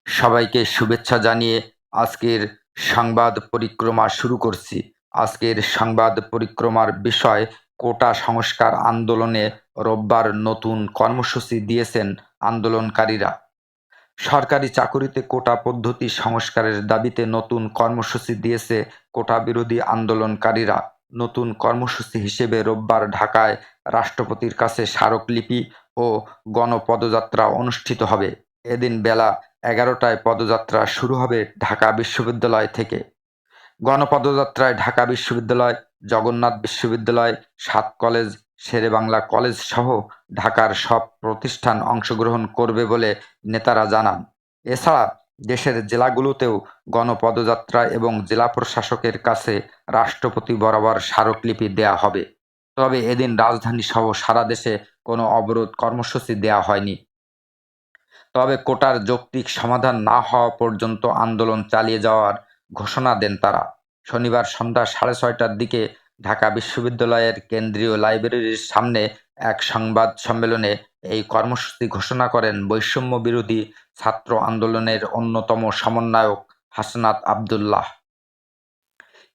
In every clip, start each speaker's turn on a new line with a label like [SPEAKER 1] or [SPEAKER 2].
[SPEAKER 1] সবাইকে শুভেচ্ছা জানিয়ে আজকের সংবাদ পরিক্রমা শুরু করছি। আজকের সংবাদ পরিক্রমার বিষয় কোটা সংস্কার আন্দোলনে রোববার নতুন কর্মসূচি দিয়েছেন আন্দোলনকারীরা। সরকারি চাকুরিতে কোটা পদ্ধতি সংস্কারের দাবিতে নতুন কর্মসূচি দিয়েছে কোটা বিরোধী আন্দোলনকারীরা। নতুন কর্মসূচি হিসেবে রোববার ঢাকায় রাষ্ট্রপতির কাছে স্মারকলিপি ও গণপদযাত্রা অনুষ্ঠিত হবে। এদিন বেলা 11টায় পদযাত্রা শুরু হবে ঢাকা বিশ্ববিদ্যালয় থেকে। গণপদযাত্রায় ঢাকা বিশ্ববিদ্যালয়, জগন্নাথ বিশ্ববিদ্যালয়, ৭ কলেজ, শেরেবাংলা কলেজ সহ ঢাকার সব প্রতিষ্ঠান অংশগ্রহণ করবে বলে নেতারা জানান। এছাড়া দেশের জেলাগুলোতেও গণপদযাত্রা এবং জেলা প্রশাসকের কাছে রাষ্ট্রপতি বরাবর স্মারকলিপি দেয়া হবে। তবে এদিন রাজধানী সহ সারা দেশে কোনো অবরোধ কর্মসূচি দেয়া হয়নি। তবে কোটার যৌক্তিক সমাধান না হওয়া পর্যন্ত আন্দোলন চালিয়ে যাওয়ার ঘোষণা দেন তারা। শনিবার সন্ধ্যা 6:30টার দিকে ঢাকা বিশ্ববিদ্যালয়ের কেন্দ্রীয় লাইব্রেরির সামনে এক সংবাদ সম্মেলনে এই কর্মসূচি ঘোষণা করেন বৈষম্য বিরোধী ছাত্র আন্দোলনের অন্যতম সমন্বয়ক হাসনাত আবদুল্লাহ।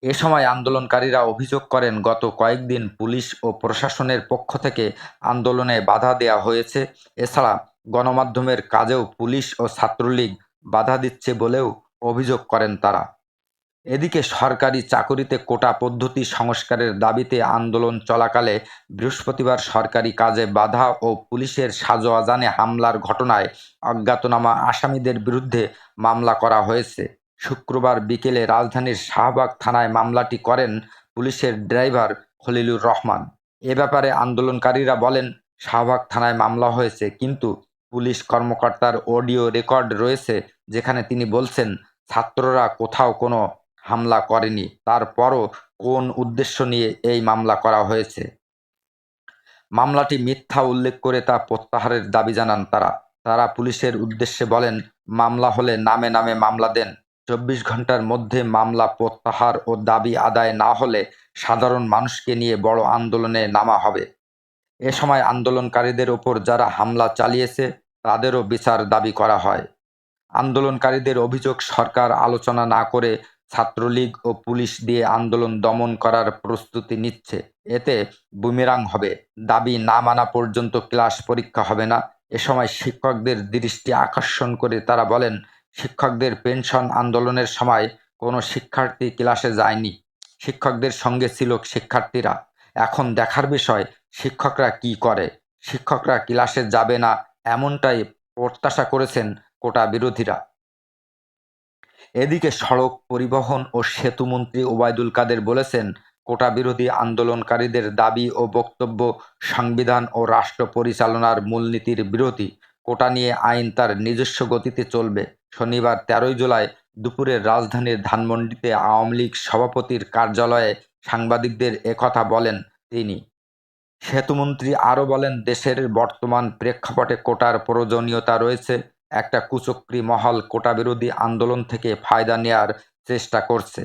[SPEAKER 1] এ সময় আন্দোলনকারীরা অভিযোগ করেন, গত কয়েকদিন পুলিশ ও প্রশাসনের পক্ষ থেকে আন্দোলনে বাধা দেয়া হয়েছে। এছাড়া গণমাধ্যমের কাজেও পুলিশ ও ছাত্রলীগ বাধা দিচ্ছে বলেও অভিযোগ করেন তারা। এদিকে সরকারি চাকুরিতে কোটা পদ্ধতি সংস্কারের দাবিতে আন্দোলন চলাকালে বৃহস্পতিবার সরকারি কাজে বাধা ও পুলিশের সাজোয়াজানে হামলার ঘটনায় অজ্ঞাতনামা আসামিদের বিরুদ্ধে মামলা করা হয়েছে। শুক্রবার বিকেলে রাজধানীর শাহবাগ থানায় মামলাটি করেন পুলিশের ড্রাইভার খলিলুর রহমান। এ ব্যাপারে আন্দোলনকারীরা বলেন, শাহবাগ থানায় মামলা হয়েছে, কিন্তু পুলিশ কর্মকর্তার অডিও রেকর্ড রয়েছে যেখানে তিনি বলছেন ছাত্ররা কোথাও কোনো হামলা করেনি। তারপরও কোন উদ্দেশ্য নিয়ে এই মামলা করা হয়েছে? মামলাটি মিথ্যা উল্লেখ করে তা প্রত্যাহারের দাবি জানান তারা। তারা পুলিশের উদ্দেশ্যে বলেন, মামলা হলে নামে নামে মামলা দেন। 24 ঘন্টার মধ্যে মামলা প্রত্যাহার ও দাবি আদায় না হলে সাধারণ মানুষকে নিয়ে বড় আন্দোলনে নামা হবে। এ সময় আন্দোলনকারীদের ওপর যারা হামলা চালিয়েছে তাদেরও বিচার দাবি করা হয়। আন্দোলনকারীদের অভিযোগ, সরকার আলোচনা না করে ছাত্রলীগ ও পুলিশ দিয়ে আন্দোলন দমন করার প্রস্তুতি নিচ্ছে। এতে বুমেরাং হবে। দাবি না মানা পর্যন্ত ক্লাস পরীক্ষা হবে না। এ সময় শিক্ষকদের দৃষ্টি আকর্ষণ করে তারা বলেন, শিক্ষকদের পেনশন আন্দোলনের সময় কোনো শিক্ষার্থী ক্লাসে যায়নি। শিক্ষকদের সঙ্গে ছিল শিক্ষার্থীরা। এখন দেখার বিষয় শিক্ষকরা কি করে। শিক্ষকরা ক্লাসে যাবে না এমনটাই প্রত্যাশা করেছেন কোটা বিরোধীরা। এদিকে সড়ক পরিবহন ও সেতুমন্ত্রী ওবায়দুল কাদের বলেছেন, কোটা বিরোধী আন্দোলনকারীদের দাবি ও বক্তব্য সংবিধান ও রাষ্ট্র পরিচালনার মূলনীতির বিরোধী। কোটা নিয়ে আইন তার নিজস্ব গতিতে চলবে। শনিবার 13 জুলাই দুপুরে রাজধানীর ধানমন্ডিতে আওয়ামী লীগ সভাপতির কার্যালয়ে সাংবাদিকদের একথা বলেন তিনি। সেতুমন্ত্রী আরও বলেন, দেশের বর্তমান প্রেক্ষাপটে কোটার প্রয়োজনীয়তা রয়েছে। একটা কুচক্রী মহল কোটা বিরোধী আন্দোলন থেকে ফায়দা নেয়ার চেষ্টা করছে।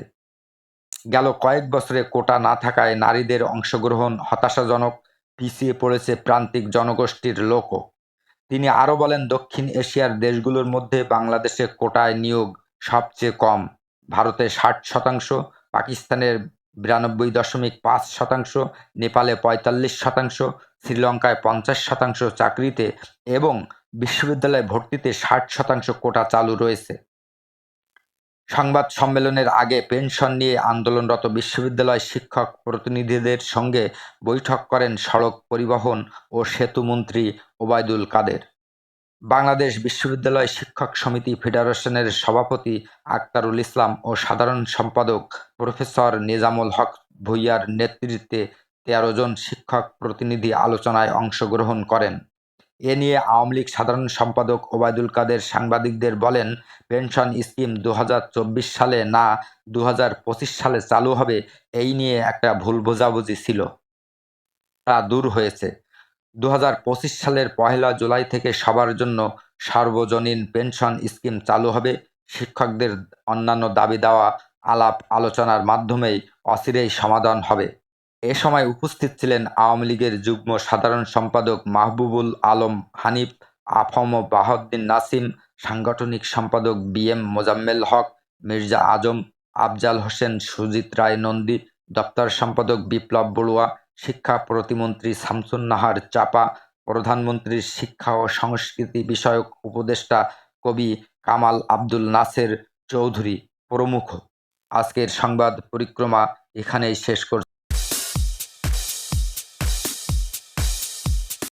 [SPEAKER 1] গেল কয়েক বছরে কোটা না থাকায় নারীদের অংশগ্রহণ হতাশাজনক, পিছিয়ে পড়েছে প্রান্তিক জনগোষ্ঠীর লোকও। তিনি আরও বলেন, দক্ষিণ এশিয়ার দেশগুলোর মধ্যে বাংলাদেশে কোটায় নিয়োগ সবচেয়ে কম। ভারতে 60%, পাকিস্তানের 92.5%, নেপালে 45%, শ্রীলঙ্কায় 50% চাকরিতে এবং বিশ্ববিদ্যালয়ে ভর্তিতে 60% কোটা চালু রয়েছে। সংবাদ সম্মেলনের আগে পেনশন নিয়ে আন্দোলনরত বিশ্ববিদ্যালয় শিক্ষক প্রতিনিধিদের সঙ্গে বৈঠক করেন সড়ক পরিবহন ও সেতুমন্ত্রী ওবায়দুল কাদের। বাংলাদেশ বিশ্ববিদ্যালয় শিক্ষক সমিতি ফেডারেশনের সভাপতি আক্তারুল ইসলাম ও সাধারণ সম্পাদক প্রফেসর নিজামুল হক ভূঁইয়ার নেতৃত্বে 13 জন শিক্ষক প্রতিনিধি আলোচনায় অংশগ্রহণ করেন। এ নিয়ে আওয়ামী লীগ সাধারণ সম্পাদক ওবায়দুল কাদের সাংবাদিকদের বলেন, পেনশন স্কিম 2024 সালে না 2025 সালে চালু হবে, এই নিয়ে একটা ভুল বোঝাবুঝি ছিল, তা দূর হয়েছে। 2025 সালের 1 জুলাই থেকে সবার জন্য সার্বজনীন পেনশন স্কিম চালু হবে। শিক্ষকদের অন্যান্য দাবি দেওয়া আলাপ আলোচনার মাধ্যমেই অচিরেই সমাধান হবে। এ সময় উপস্থিত ছিলেন আওয়ামী লীগের যুগ্ম সাধারণ সম্পাদক মাহবুবুল আলম হানিফ, আফম বাহাউদ্দিন নাসিম, সাংগঠনিক সম্পাদক BM মোজাম্মেল হক, মির্জা আজম, আফজাল হোসেন, সুজিত রায় নন্দী, দপ্তর সম্পাদক বিপ্লব বড়ুয়া, শিক্ষা প্রতিমন্ত্রী শামসুন নাহার চাপা, প্রধানমন্ত্রীর শিক্ষা ও সংস্কৃতি বিষয়ক উপদেষ্টা কবি কামাল আব্দুল নাসের চৌধুরী প্রমুখ। আজকের সংবাদ পরিক্রমা এখানেই শেষ করছি।